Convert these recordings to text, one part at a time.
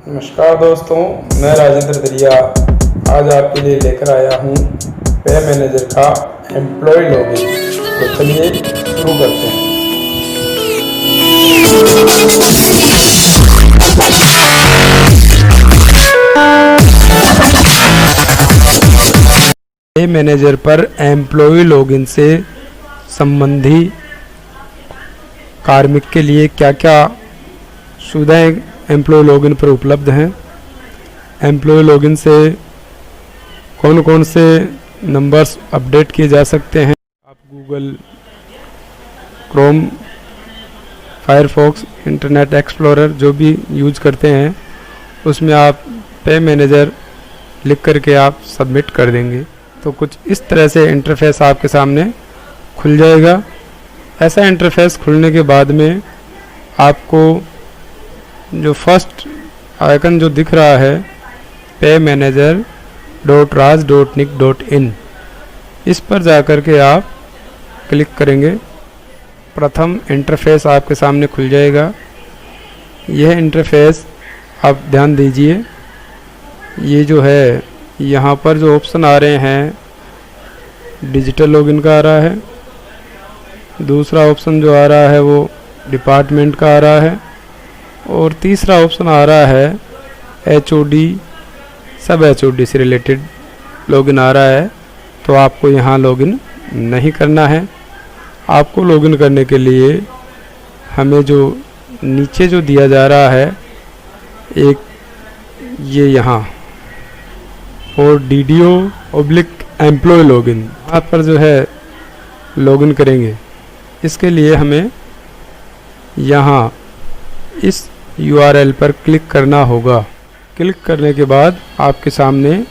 नमस्कार दोस्तों, मैं राजेंद्र दरिया आज आपके लिए लेकर आया हूँ पे मैनेजर का एम्प्लॉय लॉगिन। तो चलिए शुरू करते हैं। पे मैनेजर पर एम्प्लॉय लॉगिन से संबंधी कार्मिक के लिए क्या क्या सुविधाएं एम्प्लॉय लॉगिन पर उपलब्ध हैं, एम्प्लॉय लॉगिन से कौन कौन से नंबर्स अपडेट किए जा सकते हैं। आप Google Chrome, Firefox, internet explorer जो भी यूज करते हैं उसमें आप पे मैनेजर लिख करके आप सबमिट कर देंगे तो कुछ इस तरह से इंटरफेस आपके सामने खुल जाएगा। ऐसा इंटरफेस खुलने के बाद में आपको जो फर्स्ट आइकन जो दिख रहा है paymanager.raj.nic.in, इस पर जाकर के आप क्लिक करेंगे। प्रथम इंटरफेस आपके सामने खुल जाएगा। यह इंटरफेस आप ध्यान दीजिए, ये जो है यहाँ पर जो ऑप्शन आ रहे हैं डिजिटल लॉगिन का आ रहा है, दूसरा ऑप्शन जो आ रहा है वो डिपार्टमेंट का आ रहा है और तीसरा ऑप्शन आ रहा है HOD, सब HOD से रिलेटेड लॉगिन आ रहा है। तो आपको यहाँ लॉगिन नहीं करना है। आपको लॉगिन करने के लिए हमें जो नीचे जो दिया जा रहा है एक ये यहाँ और DDO/एम्प्लॉय लॉगिन, यहाँ पर जो है लॉगिन करेंगे। इसके लिए हमें यहाँ इस URL पर क्लिक करना होगा। क्लिक करने के बाद आपके सामने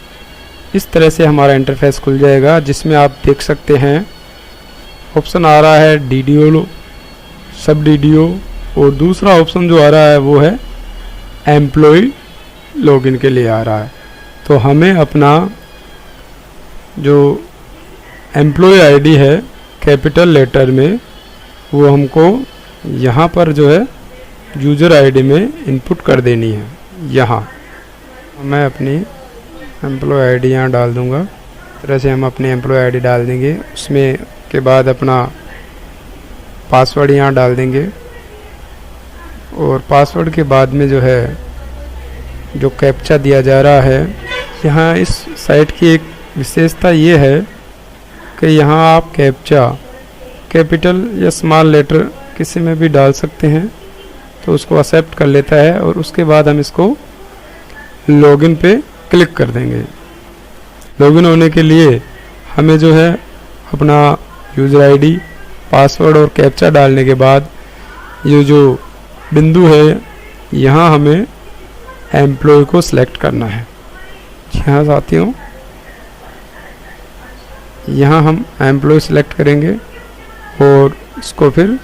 इस तरह से हमारा इंटरफेस खुल जाएगा, जिसमें आप देख सकते हैं ऑप्शन आ रहा है DDO, सब DDO और दूसरा ऑप्शन जो आ रहा है वो है एम्प्लॉय लॉगिन के लिए आ रहा है। तो हमें अपना जो एम्प्लॉय आईडी है कैपिटल लेटर में वो हमको यहाँ पर जो है यूज़र आईडी में इनपुट कर देनी है। यहाँ मैं अपनी एम्प्लॉय आईडी यहाँ डाल दूँगा। इस तरह से हम अपनी एम्प्लॉय आईडी डाल देंगे। उसमें के बाद अपना पासवर्ड यहाँ डाल देंगे और पासवर्ड के बाद में जो है जो कैप्चा दिया जा रहा है, यहाँ इस साइट की एक विशेषता ये है कि यहाँ आप कैप्चा कैपिटल या स्मॉल लेटर किसी में भी डाल सकते हैं तो उसको एक्सेप्ट कर लेता है और उसके बाद हम इसको लॉगिन पे क्लिक कर देंगे। लॉगिन होने के लिए हमें जो है अपना यूज़र आईडी, पासवर्ड और कैप्चा डालने के बाद ये जो बिंदु है यहाँ हमें एम्प्लॉय को सिलेक्ट करना है। जी हाँ साथियों, यहाँ हम एम्प्लॉय सिलेक्ट करेंगे और इसको फिर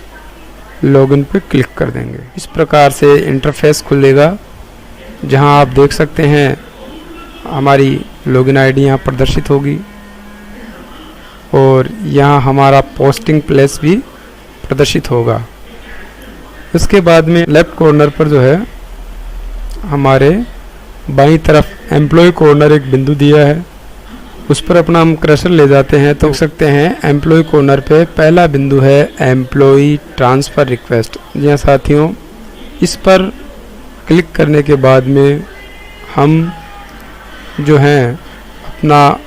लॉगिन पे क्लिक कर देंगे। इस प्रकार से इंटरफेस खुलेगा जहाँ आप देख सकते हैं हमारी लॉगिन आईडी यहाँ प्रदर्शित होगी और यहाँ हमारा पोस्टिंग प्लेस भी प्रदर्शित होगा। इसके बाद में लेफ्ट कॉर्नर पर जो है हमारे बाईं तरफ एम्प्लॉय कॉर्नर एक बिंदु दिया है, उस पर अपना हम कर्सर ले जाते हैं तो देख सकते हैं एम्प्लॉय कॉर्नर पे पहला बिंदु है एम्प्लॉय ट्रांसफ़र रिक्वेस्ट। जी हाँ साथियों, इस पर क्लिक करने के बाद में हम जो हैं अपना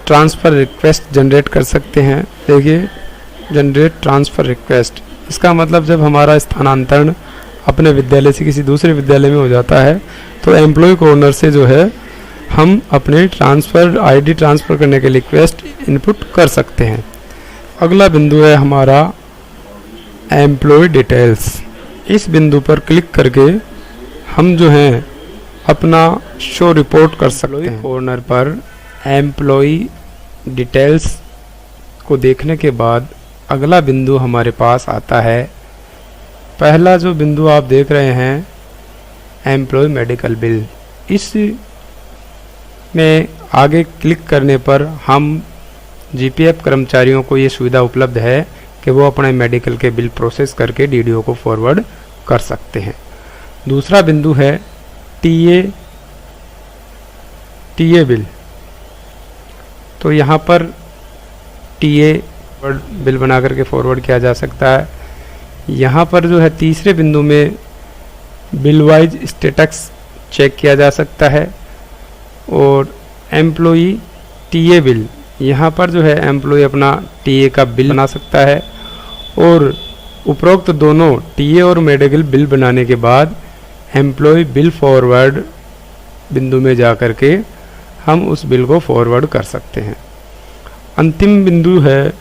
ट्रांसफ़र रिक्वेस्ट जनरेट कर सकते हैं। देखिए, जनरेट ट्रांसफ़र रिक्वेस्ट, इसका मतलब जब हमारा स्थानांतरण अपने विद्यालय से किसी दूसरे विद्यालय में हो जाता है तो एम्प्लॉय कॉर्नर से जो है हम अपने ट्रांसफ़र आईडी ट्रांसफ़र करने के रिक्वेस्ट इनपुट कर सकते हैं। अगला बिंदु है हमारा एम्प्लॉय डिटेल्स। इस बिंदु पर क्लिक करके हम जो हैं अपना शो रिपोर्ट कर सकते हैं। कॉर्नर पर एम्प्लॉय डिटेल्स को देखने के बाद अगला बिंदु हमारे पास आता है। पहला जो बिंदु आप देख रहे हैं एम्प्लॉय मेडिकल बिल, इस में आगे क्लिक करने पर हम GPF कर्मचारियों को ये सुविधा उपलब्ध है कि वो अपने मेडिकल के बिल प्रोसेस करके DDO को फॉरवर्ड कर सकते हैं। दूसरा बिंदु है टीए बिल। तो यहाँ पर टीए बिल बना करके फॉरवर्ड किया जा सकता है। यहाँ पर जो है तीसरे बिंदु में बिल वाइज स्टेटस चेक किया जा सकता है। और एम्प्लॉई टीए बिल, यहाँ पर जो है एम्प्लॉई अपना टीए का बिल बना सकता है। और उपरोक्त दोनों टीए और मेडिकल बिल बनाने के बाद एम्प्लॉय बिल फॉरवर्ड बिंदु में जा कर के हम उस बिल को फॉरवर्ड कर सकते हैं। अंतिम बिंदु है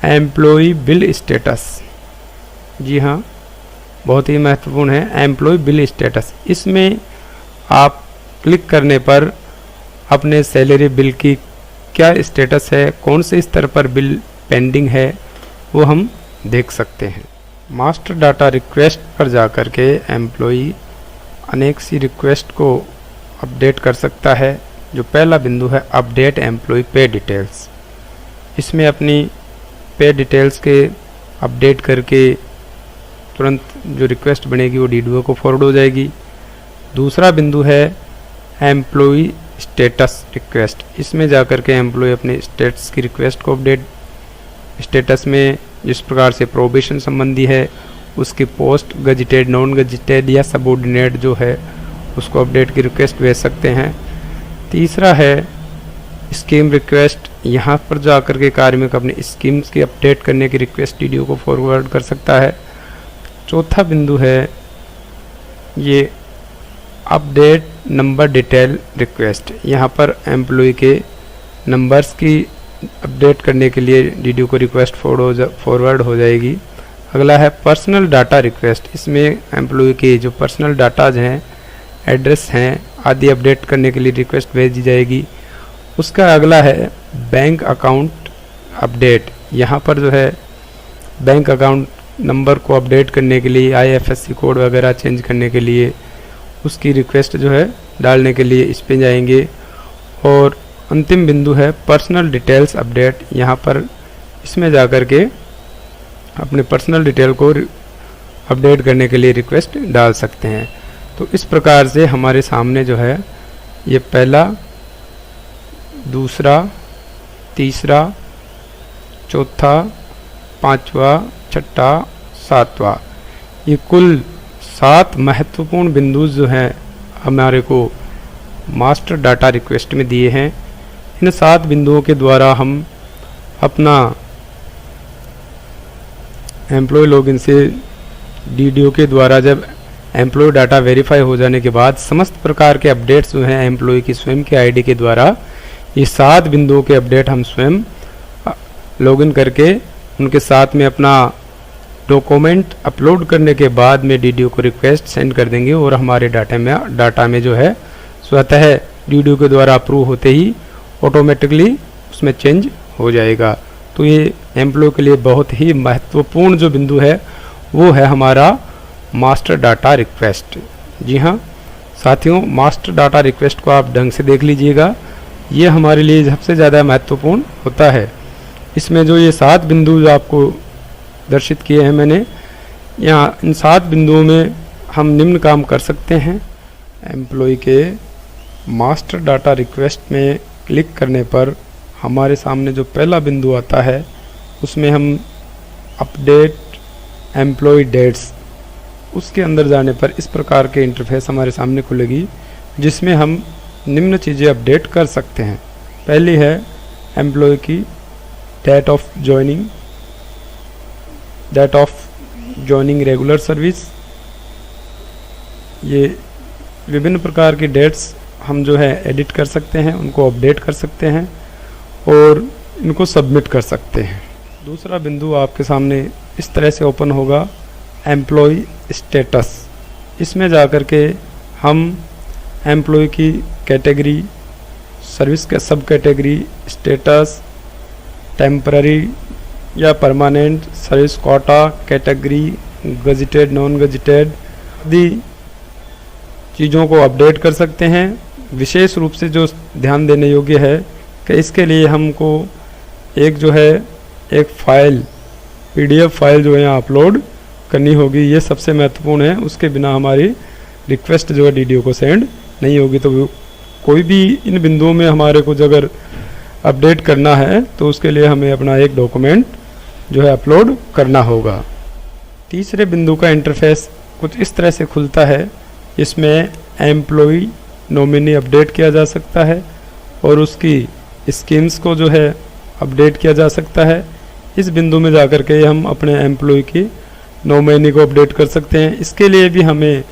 एम्प्लॉय बिल स्टेटस। जी हाँ, बहुत ही महत्वपूर्ण है एम्प्लॉय बिल स्टेटस। इसमें आप क्लिक करने पर अपने सैलरी बिल की क्या स्टेटस है, कौन से स्तर पर बिल पेंडिंग है, वो हम देख सकते हैं। मास्टर डाटा रिक्वेस्ट पर जाकर के एम्प्लॉई अनेक सी रिक्वेस्ट को अपडेट कर सकता है। जो पहला बिंदु है अपडेट एम्प्लॉय पे डिटेल्स, इसमें अपनी पे डिटेल्स के अपडेट करके तुरंत जो रिक्वेस्ट बनेगी वो डीडीओ को फॉरवर्ड हो जाएगी। दूसरा बिंदु है एम्प्लॉय स्टेटस रिक्वेस्ट, इसमें जाकर के एम्प्लॉय अपने स्टेटस की रिक्वेस्ट को अपडेट, स्टेटस में जिस प्रकार से प्रोबेशन संबंधी है उसकी पोस्ट, गजिटेड, नॉन गजिटेड या सबऑर्डिनेट जो है उसको अपडेट की रिक्वेस्ट भेज सकते हैं। तीसरा है स्कीम रिक्वेस्ट, यहाँ पर जाकर के कार्मिक अपने स्कीम्स की अपडेट करने की रिक्वेस्ट डीडीओ को फॉरवर्ड कर सकता है। चौथा बिंदु है ये अपडेट नंबर डिटेल रिक्वेस्ट, यहाँ पर एम्प्लॉय के नंबर्स की अपडेट करने के लिए डीडीओ को रिक्वेस्ट फॉरवर्ड हो जाएगी। अगला है पर्सनल डाटा रिक्वेस्ट, इसमें एम्प्लॉय के जो पर्सनल डाटाज हैं, एड्रेस हैं आदि अपडेट करने के लिए रिक्वेस्ट भेजी जाएगी। उसका अगला है बैंक अकाउंट अपडेट, यहाँ पर जो है बैंक अकाउंट नंबर को अपडेट करने के लिए, आईएफएससी कोड वगैरह चेंज करने के लिए उसकी रिक्वेस्ट जो है डालने के लिए इस पे जाएंगे। और अंतिम बिंदु है पर्सनल डिटेल्स अपडेट, यहाँ पर इसमें जाकर के अपने पर्सनल डिटेल को अपडेट करने के लिए रिक्वेस्ट डाल सकते हैं। तो इस प्रकार से हमारे सामने जो है ये पहला, दूसरा, तीसरा, चौथा, पांचवा, छठा, सातवां, ये कुल 7 महत्वपूर्ण बिंदु जो हैं हमारे को मास्टर डाटा रिक्वेस्ट में दिए हैं। इन 7 बिंदुओं के द्वारा हम अपना एम्प्लॉय लॉगिन से डीडीओ के द्वारा जब एम्प्लॉय डाटा वेरीफाई हो जाने के बाद समस्त प्रकार के अपडेट्स जो हैं एम्प्लॉय की स्वयं के आईडी के द्वारा, ये 7 बिंदुओं के अपडेट हम स्वयं लॉगिन करके उनके साथ में अपना डॉक्यूमेंट अपलोड करने के बाद में डीडीओ को रिक्वेस्ट सेंड कर देंगे और हमारे डाटा में जो है स्वतः डीडीओ के द्वारा अप्रूव होते ही ऑटोमेटिकली उसमें चेंज हो जाएगा। तो ये एम्प्लॉय के लिए बहुत ही महत्वपूर्ण जो बिंदु है वो है हमारा मास्टर डाटा रिक्वेस्ट। जी हाँ साथियों, मास्टर डाटा रिक्वेस्ट को आप ढंग से देख लीजिएगा, ये हमारे लिए सबसे ज़्यादा महत्वपूर्ण होता है। इसमें जो ये 7 बिंदु जो आपको दर्शित किए हैं मैंने, यहाँ इन 7 बिंदुओं में हम निम्न काम कर सकते हैं। एम्प्लॉय के मास्टर डाटा रिक्वेस्ट में क्लिक करने पर हमारे सामने जो पहला बिंदु आता है उसमें हम अपडेट एम्प्लॉय डेट्स, उसके अंदर जाने पर इस प्रकार के इंटरफेस हमारे सामने खुलेगी जिसमें हम निम्न चीज़ें अपडेट कर सकते हैं। पहली है एम्प्लॉय की date of joining regular service. ये विभिन्न प्रकार की डेट्स हम जो है एडिट कर सकते हैं, उनको अपडेट कर सकते हैं और इनको सबमिट कर सकते हैं। दूसरा बिंदु आपके सामने इस तरह से ओपन होगा, एम्प्लॉय स्टेटस। इसमें जाकर के हम एम्प्लॉय की कैटेगरी, सर्विस के सब कैटेगरी, स्टेटस, टेम्पररी या permanent, service quota, category, gazetted, non gazetted आदि चीज़ों को अपडेट कर सकते हैं। विशेष रूप से जो ध्यान देने योग्य है कि इसके लिए हमको एक फाइल, पीडीएफ फाइल जो है अपलोड करनी होगी, ये सबसे महत्वपूर्ण है। उसके बिना हमारी रिक्वेस्ट जो है डीडीओ को सेंड नहीं होगी। तो कोई भी इन बिंदुओं में हमारे को अगर अपडेट करना है तो उसके लिए हमें अपना एक डॉक्यूमेंट जो है अपलोड करना होगा। तीसरे बिंदु का इंटरफेस कुछ इस तरह से खुलता है। इसमें एम्प्लॉई नॉमिनी अपडेट किया जा सकता है और उसकी स्कीम्स को जो है अपडेट किया जा सकता है। इस बिंदु में जाकर के हम अपने एम्प्लॉय की नॉमिनी को अपडेट कर सकते हैं। इसके लिए भी हमें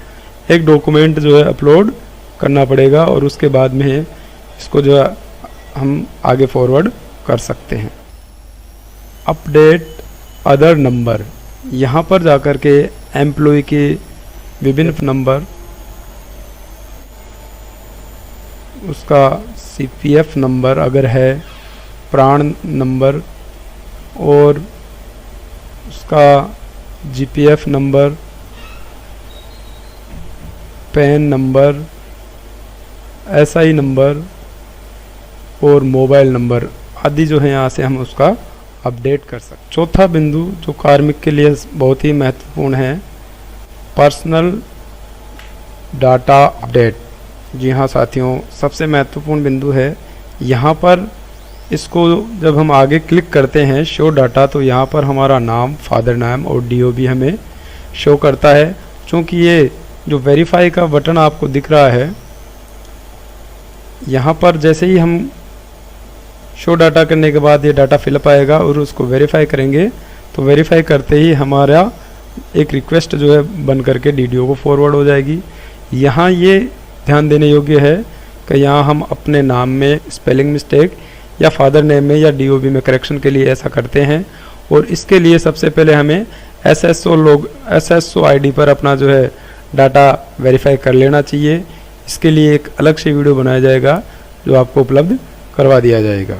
एक डॉक्यूमेंट जो है अपलोड करना पड़ेगा और उसके बाद में इसको जो है हम आगे फॉरवर्ड कर सकते हैं। अपडेट अदर नंबर, यहाँ पर जाकर के एम्प्लॉय के विभिन्न नंबर, उसका सीपीएफ नंबर अगर है, प्राण नंबर और उसका GPF number, pan number, SI number और मोबाइल नंबर आदि जो है यहाँ से हम उसका अपडेट कर सकते हैं। चौथा बिंदु जो कार्मिक के लिए बहुत ही महत्वपूर्ण है, पर्सनल डाटा अपडेट। जी हाँ साथियों, सबसे महत्वपूर्ण बिंदु है। यहाँ पर इसको जब हम आगे क्लिक करते हैं शो डाटा, तो यहाँ पर हमारा नाम, फादर नाम और डीओ भी हमें शो करता है। चूँकि ये जो वेरीफाई का बटन आपको दिख रहा है, यहाँ पर जैसे ही हम शो डाटा करने के बाद ये डाटा फिलअप आएगा और उसको वेरीफाई करेंगे, तो वेरीफाई करते ही हमारा एक रिक्वेस्ट जो है बन करके डीडीओ को फॉरवर्ड हो जाएगी। यहाँ ये ध्यान देने योग्य है कि यहाँ हम अपने नाम में स्पेलिंग मिस्टेक या फादर नेम में या डीओबी में करेक्शन के लिए ऐसा करते हैं और इसके लिए सबसे पहले हमें एसएसओ आईडी पर अपना जो है डाटा वेरीफाई कर लेना चाहिए। इसके लिए एक अलग से वीडियो बनाया जाएगा जो आपको उपलब्ध करवा दिया जाएगा।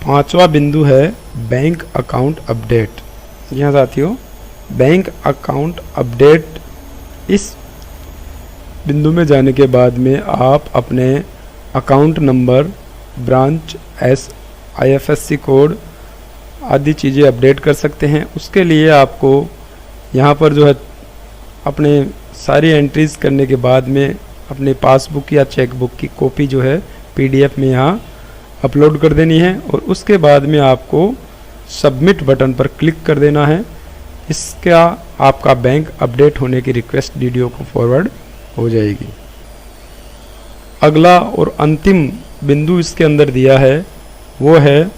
पांचवा बिंदु है बैंक अकाउंट अपडेट। जी हाँ साथियों, बैंक अकाउंट अपडेट, इस बिंदु में जाने के बाद में आप अपने account number, branch, IFSC code आदि चीज़ें अपडेट कर सकते हैं। उसके लिए आपको यहाँ पर जो है अपने सारी एंट्रीज़ करने के बाद में अपने पासबुक या चेकबुक की कॉपी जो है पीडीएफ में यहाँ अपलोड कर देनी है और उसके बाद में आपको सबमिट बटन पर क्लिक कर देना है। इसका आपका बैंक अपडेट होने की रिक्वेस्ट डीडीओ को फॉरवर्ड हो जाएगी। अगला और अंतिम बिंदु इसके अंदर दिया है वो है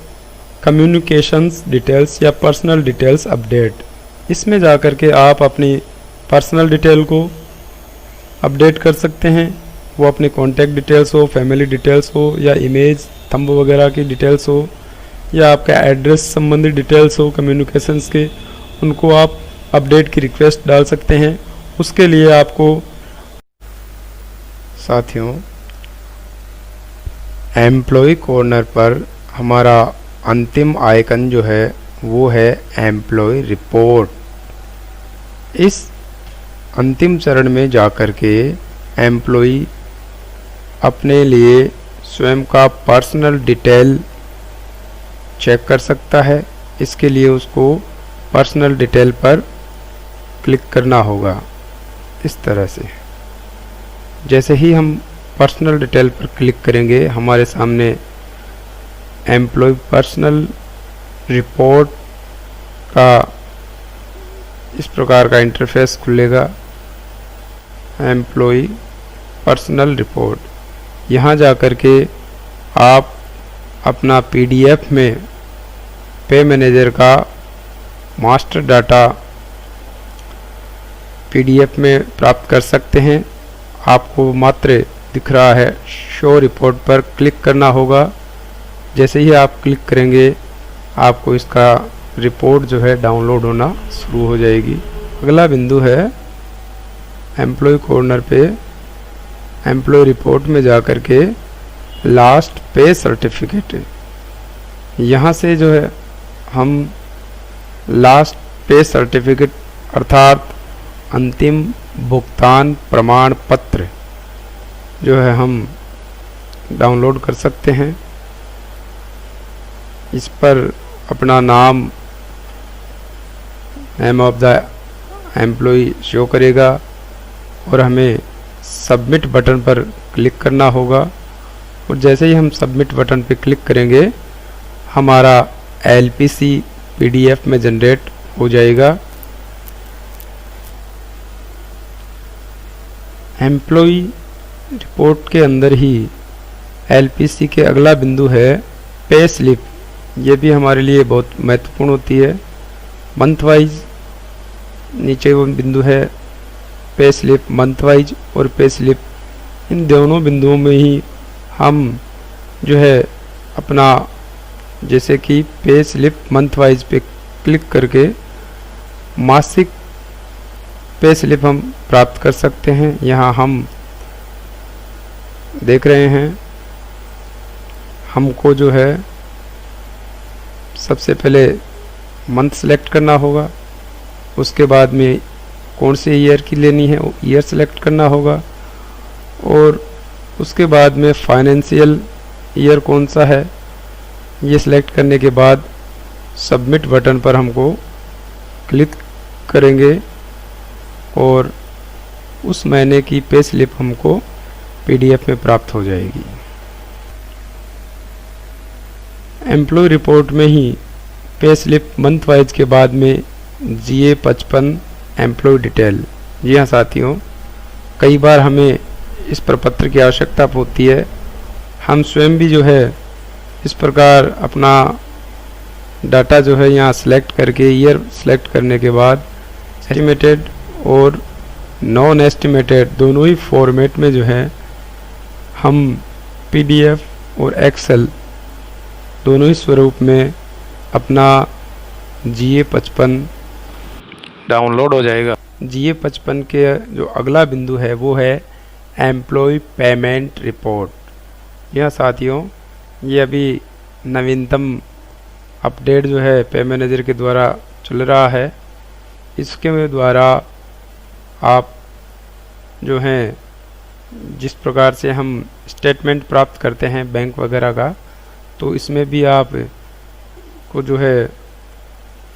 कम्युनिकेशंस डिटेल्स या पर्सनल डिटेल्स अपडेट। इसमें जाकर के आप अपनी पर्सनल डिटेल को अपडेट कर सकते हैं। वो अपने कॉन्टैक्ट डिटेल्स हो, फैमिली डिटेल्स हो या इमेज, थंब वगैरह की डिटेल्स हो या आपका एड्रेस संबंधी डिटेल्स हो कम्युनिकेशंस के, उनको आप अपडेट की रिक्वेस्ट डाल सकते हैं। उसके लिए आपको साथियों एम्प्लॉय कॉर्नर पर हमारा अंतिम आइकन जो है वो है एम्प्लॉय रिपोर्ट। इस अंतिम चरण में जाकर के एम्प्लॉय अपने लिए स्वयं का पर्सनल डिटेल चेक कर सकता है। इसके लिए उसको पर्सनल डिटेल पर क्लिक करना होगा। इस तरह से जैसे ही हम पर्सनल डिटेल पर क्लिक करेंगे हमारे सामने एम्प्लॉय पर्सनल रिपोर्ट का इस प्रकार का इंटरफेस खुलेगा। एम्प्लॉय पर्सनल रिपोर्ट, यहाँ जाकर के आप अपना पीडीएफ में पे मैनेजर का मास्टर डाटा पीडीएफ में प्राप्त कर सकते हैं। आपको मात्र दिख रहा है शो रिपोर्ट पर क्लिक करना होगा। जैसे ही आप क्लिक करेंगे आपको इसका रिपोर्ट जो है डाउनलोड होना शुरू हो जाएगी। अगला बिंदु है एम्प्लॉय कॉर्नर पे एम्प्लॉय रिपोर्ट में जाकर के लास्ट पे सर्टिफिकेट, यहाँ से जो है हम लास्ट पे सर्टिफिकेट अर्थात अंतिम भुगतान प्रमाण पत्र जो है हम डाउनलोड कर सकते हैं। इस पर अपना नाम, name of the employee show करेगा और हमें सबमिट बटन पर क्लिक करना होगा। और जैसे ही हम सबमिट बटन पर क्लिक करेंगे हमारा LPC PDF में जनरेट हो जाएगा। एम्प्लॉय रिपोर्ट के अंदर ही LPC के अगला बिंदु है पे स्लिप। ये भी हमारे लिए बहुत महत्वपूर्ण होती है। मंथ वाइज नीचे वो बिंदु है पे स्लिप मंथ वाइज और पे स्लिप, इन दोनों बिंदुओं में ही हम जो है अपना जैसे कि पे स्लिप मंथ वाइज पे क्लिक करके मासिक पे स्लिप हम प्राप्त कर सकते हैं। यहाँ हम देख रहे हैं हमको जो है सबसे पहले मंथ सेलेक्ट करना होगा, उसके बाद में कौन से ईयर की लेनी है वो ईयर सेलेक्ट करना होगा और उसके बाद में फाइनेंशियल ईयर कौन सा है ये सिलेक्ट करने के बाद सबमिट बटन पर हमको क्लिक करेंगे और उस महीने की पे स्लिप हमको PDF में प्राप्त हो जाएगी। एम्प्लॉय रिपोर्ट में ही पे स्लिप मंथ वाइज के बाद में GA55 एम्प्लॉय डिटेल। जी हाँ साथियों, कई बार हमें इस प्रपत्र की आवश्यकता होती है। हम स्वयं भी जो है इस प्रकार अपना डाटा जो है यहाँ सेलेक्ट करके ईयर सेलेक्ट करने के बाद एस्टिमेटेड और नॉन एस्टिमेटेड दोनों ही फॉर्मेट में जो है हम PDF और एक्सेल दोनों ही स्वरूप में अपना GA55 डाउनलोड हो जाएगा। GA55 के जो अगला बिंदु है वो है एम्प्लॉय पेमेंट रिपोर्ट। यह साथियों ये अभी नवीनतम अपडेट जो है पे मैनेजर के द्वारा चल रहा है। इसके द्वारा आप जो हैं जिस प्रकार से हम स्टेटमेंट प्राप्त करते हैं बैंक वगैरह का, तो इसमें भी आप को जो है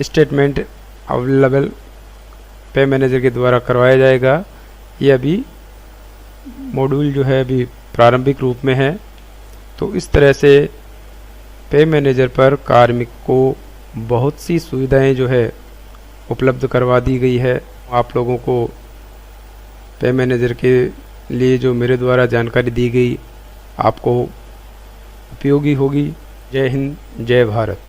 स्टेटमेंट अवेलेबल पे मैनेजर के द्वारा करवाया जाएगा। ये अभी मॉड्यूल जो है अभी प्रारंभिक रूप में है। तो इस तरह से पे मैनेजर पर कार्मिक को बहुत सी सुविधाएं जो है उपलब्ध करवा दी गई है। आप लोगों को पे मैनेजर के लिए जो मेरे द्वारा जानकारी दी गई आपको उपयोगी होगी। जय हिंद, जय भारत।